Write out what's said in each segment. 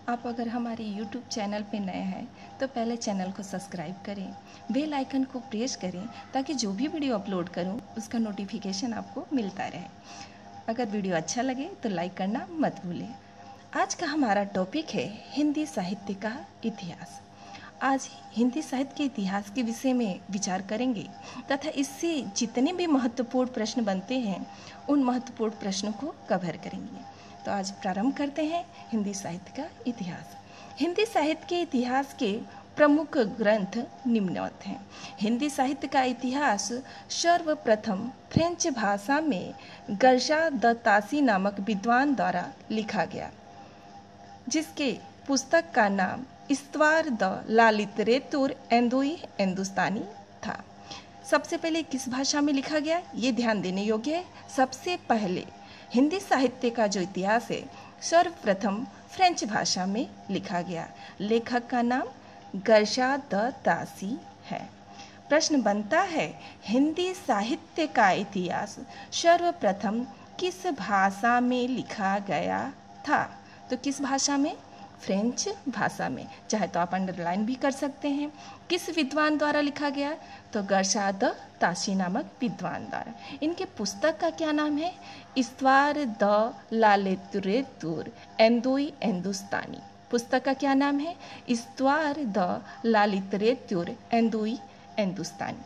आप अगर हमारे YouTube चैनल पे नए हैं तो पहले चैनल को सब्सक्राइब करें, बेल आइकन को प्रेस करें ताकि जो भी वीडियो अपलोड करूं उसका नोटिफिकेशन आपको मिलता रहे। अगर वीडियो अच्छा लगे तो लाइक करना मत भूलें। आज का हमारा टॉपिक है हिंदी साहित्य का इतिहास। आज हिंदी साहित्य के इतिहास के विषय में विचार करेंगे तथा इससे जितने भी महत्वपूर्ण प्रश्न बनते हैं उन महत्वपूर्ण प्रश्नों को कवर करेंगे। तो आज प्रारंभ करते हैं हिंदी साहित्य का इतिहास। हिंदी साहित्य के इतिहास के प्रमुख ग्रंथ निम्नवत हैं। हिंदी साहित्य का इतिहास सर्वप्रथम फ्रेंच भाषा में गर्जा द तासी नामक विद्वान द्वारा लिखा गया, जिसके पुस्तक का नाम इस्त्वार द ला लिटरेतुर एंदोई हिंदुस्तानी था। सबसे पहले किस भाषा में लिखा गया, ये ध्यान देने योग्य है। सबसे पहले हिंदी साहित्य का जो इतिहास है सर्वप्रथम फ्रेंच भाषा में लिखा गया। लेखक का नाम गर्जा द तासी है। प्रश्न बनता है, हिंदी साहित्य का इतिहास सर्वप्रथम किस भाषा में लिखा गया था? तो किस भाषा में? फ्रेंच भाषा में। चाहे तो आप अंडरलाइन भी कर सकते हैं। किस विद्वान द्वारा लिखा गया? तो गर्जा द तासी नामक विद्वान द्वारा। इनके पुस्तक का क्या नाम है? इस्त्वार द ला लिटरेतुर एंदोई हिंदुस्तानी। पुस्तक का क्या नाम है? इस्त्वार द ला लिटरेतुर एंदोई हिंदुस्तानी।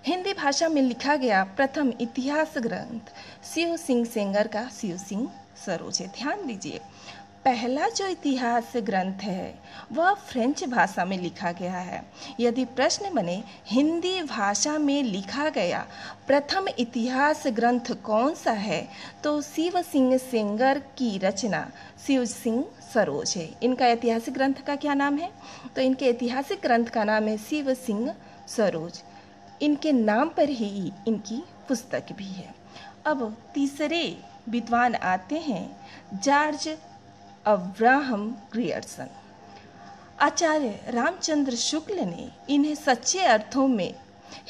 हिंदी भाषा में लिखा गया प्रथम इतिहास ग्रंथ शिव सिंह सेंगर का शिव सिंह सरोज है। ध्यान दीजिए, पहला जो इतिहास ग्रंथ है वह फ्रेंच भाषा में लिखा गया है। यदि प्रश्न बने हिंदी भाषा में लिखा गया प्रथम इतिहास ग्रंथ कौन सा है, तो शिव सिंह सेंगर की रचना शिव सिंह सरोज है। इनका ऐतिहासिक ग्रंथ का क्या नाम है? तो इनके ऐतिहासिक ग्रंथ का नाम है शिव सिंह सरोज। इनके नाम पर ही इनकी पुस्तक भी है। अब तीसरे विद्वान आते हैं जॉर्ज अब्राहम ग्रियर्सन। आचार्य रामचंद्र शुक्ल ने इन्हें सच्चे अर्थों में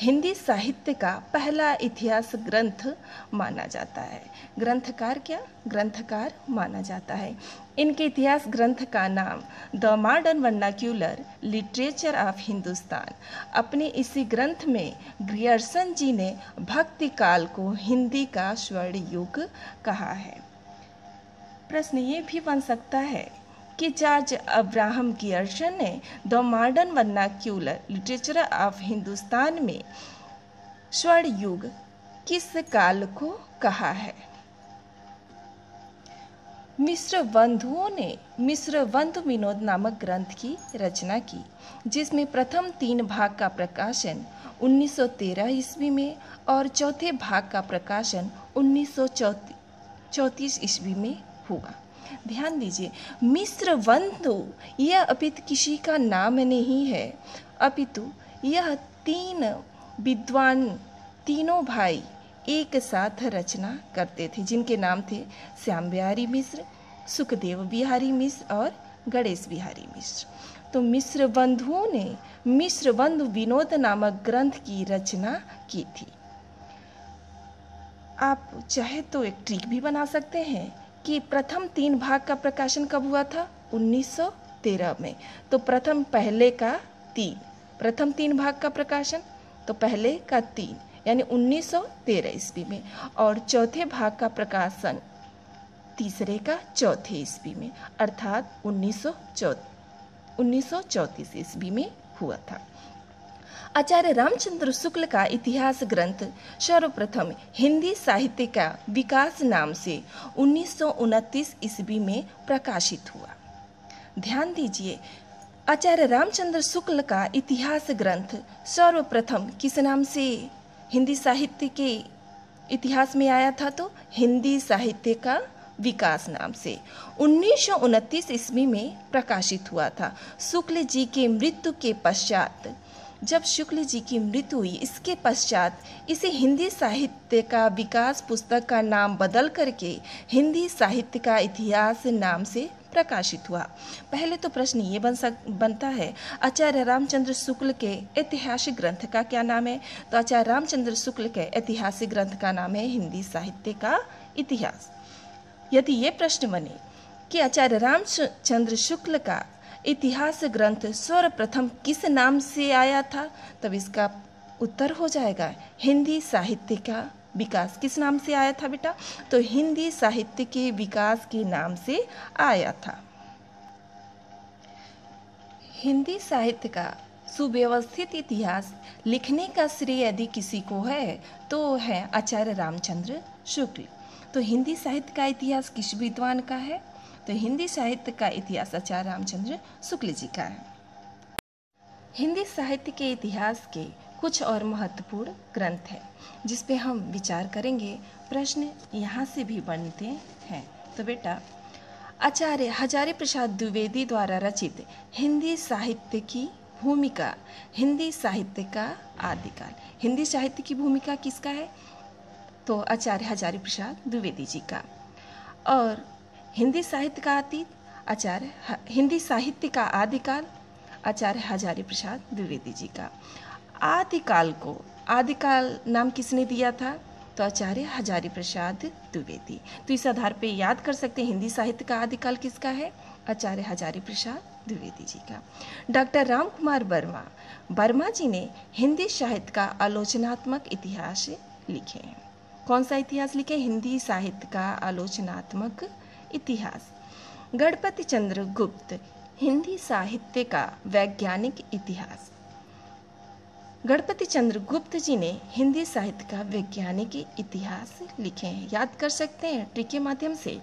हिंदी साहित्य का पहला इतिहास ग्रंथ माना जाता है। ग्रंथकार क्या? ग्रंथकार माना जाता है। इनके इतिहास ग्रंथ का नाम the modern vernacular literature of Hindustan. अपने इसी ग्रंथ में ग्रियर्सन जी ने भक्ति काल को हिंदी का स्वर्ण युग कहा है। प्रश्न ये भी बन सकता है कि जॉर्ज अब्राहम ग्रियर्सन ने the modern vernacular literature of Hindustan में स्वर्ण युग किस काल को कहा है? मिश्र बंधुओं ने मिश्र बंधु विनोद नामक ग्रंथ की रचना की, जिसमें प्रथम 3 भाग का प्रकाशन 1913 ईस्वी में और चौथे भाग का प्रकाशन 1934 ईस्वी में हुआ। ध्यान दीजिए, मिश्र बंधु यह अपितु किसी का नाम नहीं है, अपितु यह 3 विद्वान, तीनों भाई एक साथ रचना करते थे, जिनके नाम थे श्याम बिहारी मिश्र, सुखदेव बिहारी मिश्र और गणेश बिहारी मिश्र। तो मिश्र बंधुओं ने मिश्र बंधु विनोद नामक ग्रंथ की रचना की थी। आप चाहे तो एक ट्रिक भी बना सकते हैं कि प्रथम 3 भाग का प्रकाशन कब हुआ था? 1913 में। तो प्रथम 3 भाग का प्रकाशन, तो पहले का 3 यानी 1913 ईस्वी में, और चौथे भाग का प्रकाशन तीसरे का चौथे ईस्वी में, अर्थात 1934 ईस्वी में हुआ था। आचार्य रामचंद्र शुक्ल का इतिहास ग्रंथ सर्वप्रथम हिंदी साहित्य का विकास नाम से 1929 ईस्वी में प्रकाशित हुआ। ध्यान दीजिए, आचार्य रामचंद्र शुक्ल का इतिहास ग्रंथ सर्वप्रथम किस नाम से हिंदी साहित्य के इतिहास में आया था? तो हिंदी साहित्य का विकास नाम से 1929 ईस्वी में प्रकाशित हुआ था। शुक्ल जी के मृत्यु के पश्चात, जब शुक्ल जी की मृत्यु हुई, इसके पश्चात इसे हिंदी साहित्य का विकास पुस्तक का नाम बदल करके हिंदी साहित्य का इतिहास नाम से प्रकाशित हुआ। पहले तो प्रश्न ये बनता है, आचार्य रामचंद्र शुक्ल के ऐतिहासिक ग्रंथ का क्या नाम है? तो आचार्य रामचंद्र शुक्ल के ऐतिहासिक ग्रंथ का नाम है हिंदी साहित्य का इतिहास। यदि ये प्रश्न बने कि आचार्य रामचंद्र शुक्ल का इतिहास ग्रंथ सर्वप्रथम किस नाम से आया था, तब इसका उत्तर हो जाएगा हिंदी साहित्य का विकास। किस नाम से आया था बेटा? तो हिंदी साहित्य के विकास के नाम से आया था। हिंदी साहित्य का सुव्यवस्थित इतिहास लिखने का श्रेय यदि किसी को है तो है आचार्य रामचंद्र शुक्ल। तो हिंदी साहित्य का इतिहास किस विद्वान का है? तो हिंदी साहित्य का इतिहास आचार्य रामचंद्र शुक्ल जी का है। हिंदी साहित्य के इतिहास के कुछ और महत्वपूर्ण ग्रंथ हैं जिस पे हम विचार करेंगे। प्रश्न यहाँ से भी बनते हैं। तो बेटा, आचार्य हजारी प्रसाद द्विवेदी द्वारा रचित हिंदी साहित्य की भूमिका, हिंदी साहित्य का आदिकाल। हिंदी साहित्य की भूमिका किसका है? तो आचार्य हजारी प्रसाद द्विवेदी जी का। और हिंदी साहित्य का अतीत, हिंदी साहित्य का आदिकाल आचार्य हजारी प्रसाद द्विवेदी जी का। आदिकाल नाम किसने दिया था? तो आचार्य हजारी प्रसाद द्विवेदी। तो इस आधार पे याद कर सकते हैं हिंदी साहित्य का आदिकाल किसका है? आचार्य हजारी प्रसाद द्विवेदी जी का। डॉक्टर राम कुमार वर्मा जी ने हिंदी साहित्य का आलोचनात्मक इतिहास लिखे हैं। कौन सा इतिहास लिखे? हिंदी साहित्य का आलोचनात्मक इतिहास। गणपति चंद्र गुप्त हिंदी साहित्य का वैज्ञानिक इतिहास। गणपति चंद्र गुप्त जी ने हिंदी साहित्य का वैज्ञानिक इतिहास लिखे हैं। याद कर सकते हैं ट्रिक के माध्यम से।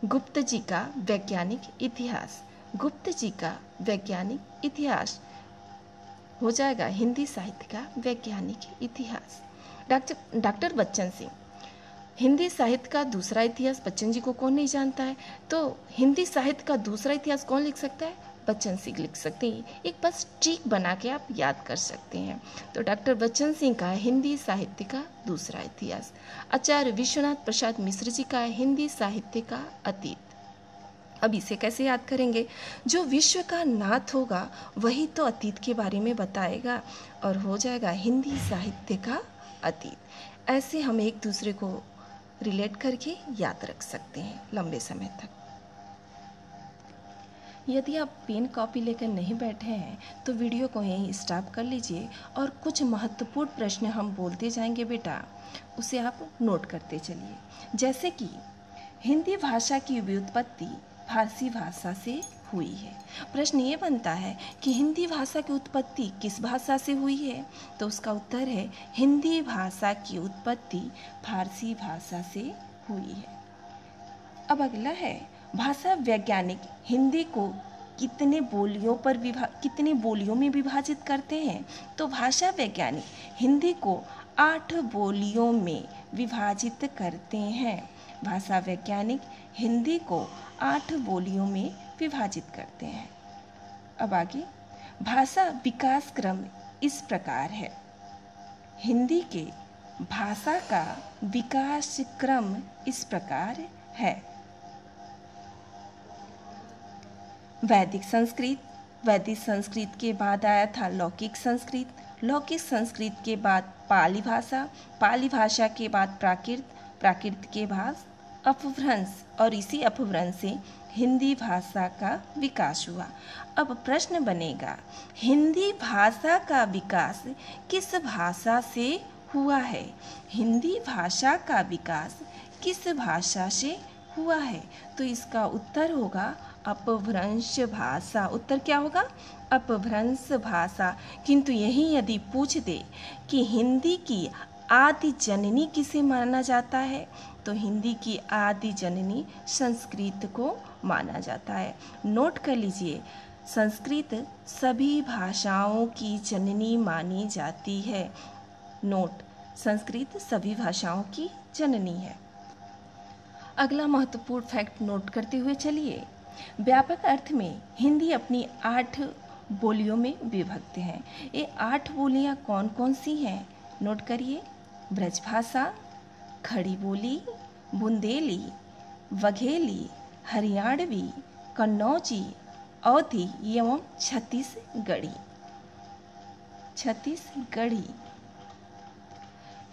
गुप्त जी का वैज्ञानिक इतिहास, गुप्त जी का वैज्ञानिक इतिहास हो जाएगा हिंदी साहित्य का वैज्ञानिक इतिहास। डॉक्टर बच्चन सिंह, हिंदी साहित्य का दूसरा इतिहास। बच्चन जी को कौन नहीं जानता है? तो हिंदी साहित्य का दूसरा इतिहास कौन लिख सकता है? बच्चन सिंह लिख सकते हैं। एक बस ट्रिक बना के आप याद कर सकते हैं। तो डॉक्टर बच्चन सिंह का हिंदी साहित्य का दूसरा इतिहास। आचार्य विश्वनाथ प्रसाद मिश्र जी का हिंदी साहित्य का अतीत। अब इसे कैसे याद करेंगे? जो विश्व का नाथ होगा वही तो अतीत के बारे में बताएगा, और हो जाएगा हिंदी साहित्य का अतीत। ऐसे हम एक दूसरे को रिलेट करके याद रख सकते हैं लंबे समय तक। यदि आप पेन कॉपी लेकर नहीं बैठे हैं तो वीडियो को यहीं स्टॉप कर लीजिए और कुछ महत्वपूर्ण प्रश्न हम बोलते जाएंगे बेटा, उसे आप नोट करते चलिए। जैसे कि हिंदी भाषा की व्युत्पत्ति फारसी भाषा से हुई है। प्रश्न ये बनता है कि हिंदी भाषा की उत्पत्ति किस भाषा से हुई है? तो उसका उत्तर है हिंदी भाषा की उत्पत्ति फारसी भाषा से हुई है। अब अगला है भाषा वैज्ञानिक हिंदी को कितने बोलियों में विभाजित करते हैं? तो भाषा वैज्ञानिक हिंदी को 8 बोलियों में विभाजित करते हैं। भाषा वैज्ञानिक हिंदी को 8 बोलियों में विभाजित करते हैं। अब आगे, भाषा विकास क्रम इस प्रकार है। हिंदी के भाषा का विकास क्रम इस प्रकार है। वैदिक संस्कृत के बाद आया था लौकिक संस्कृत के बाद पाली भाषा के बाद प्राकृत के बाद अपभ्रंश, और इसी अपभ्रंश से हिंदी भाषा का विकास हुआ। अब प्रश्न बनेगा, हिंदी भाषा का विकास किस भाषा से हुआ है? हिंदी भाषा का विकास किस भाषा से हुआ है? तो इसका उत्तर होगा अपभ्रंश भाषा। उत्तर क्या होगा? अपभ्रंश भाषा। किंतु यही यदि पूछ दे कि हिंदी की आदि जननी किसे माना जाता है, तो हिंदी की आदि जननी संस्कृत को माना जाता है। नोट कर लीजिए, संस्कृत सभी भाषाओं की जननी मानी जाती है। नोट, संस्कृत सभी भाषाओं की जननी है। अगला महत्वपूर्ण फैक्ट नोट करते हुए चलिए। व्यापक अर्थ में हिंदी अपनी 8 बोलियों में विभक्त है। ये 8 बोलियां कौन कौन सी हैं? नोट करिए। ब्रजभाषा, खड़ी बोली, बुंदेली, वघेली, हरियाणवी, कन्नौजी, अवधी एवं छत्तीसगढ़ी।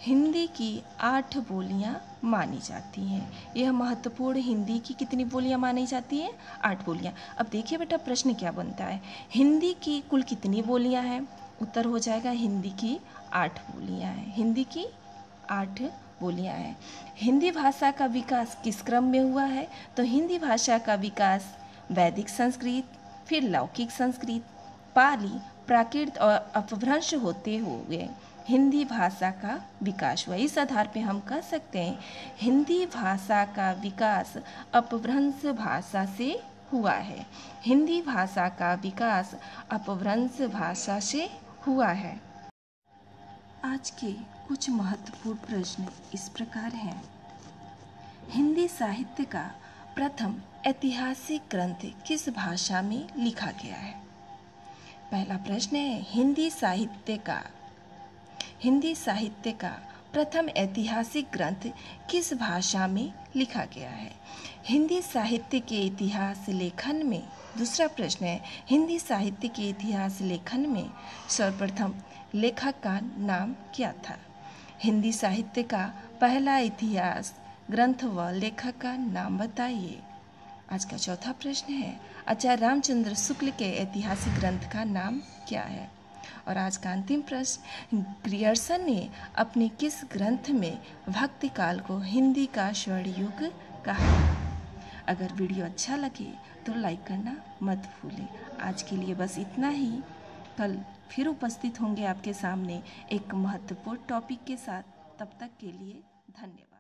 हिंदी की 8 बोलियां मानी जाती हैं। यह महत्वपूर्ण, हिंदी की कितनी बोलियां मानी जाती हैं? 8 बोलियां। अब देखिए बेटा प्रश्न क्या बनता है, हिंदी की कुल कितनी बोलियां हैं? उत्तर हो जाएगा हिंदी की 8 बोलियां हैं। हिंदी की 8 बोलियां हैं। हिंदी भाषा का विकास किस क्रम में हुआ है? तो हिंदी भाषा का विकास वैदिक संस्कृत, फिर लौकिक संस्कृत, पाली, प्राकृत और अपभ्रंश होते हुए हिंदी भाषा का विकास हुआ। इस आधार पे हम कह सकते हैं हिंदी भाषा का विकास अपभ्रंश भाषा से हुआ है। हिंदी भाषा का विकास अपभ्रंश भाषा से हुआ है। आज के कुछ महत्वपूर्ण प्रश्न इस प्रकार हैं। हिंदी साहित्य का प्रथम ऐतिहासिक ग्रंथ किस भाषा में लिखा गया है? पहला प्रश्न है, हिंदी साहित्य का प्रथम ऐतिहासिक ग्रंथ किस भाषा में लिखा गया है? हिंदी साहित्य के इतिहास लेखन में, दूसरा प्रश्न है, हिंदी साहित्य के इतिहास लेखन में सर्वप्रथम लेखक का नाम क्या था? हिंदी साहित्य का पहला इतिहास ग्रंथ व लेखक का नाम बताइए। आज का चौथा प्रश्न है, आचार्य रामचंद्र शुक्ल के ऐतिहासिक ग्रंथ का नाम क्या है? और आज का अंतिम प्रश्न, ग्रियर्सन ने अपने किस ग्रंथ में भक्ति काल को हिंदी का स्वर्ण युग कहा? अगर वीडियो अच्छा लगे तो लाइक करना मत भूलें। आज के लिए बस इतना ही। कल फिर उपस्थित होंगे आपके सामने एक महत्वपूर्ण टॉपिक के साथ। तब तक के लिए धन्यवाद।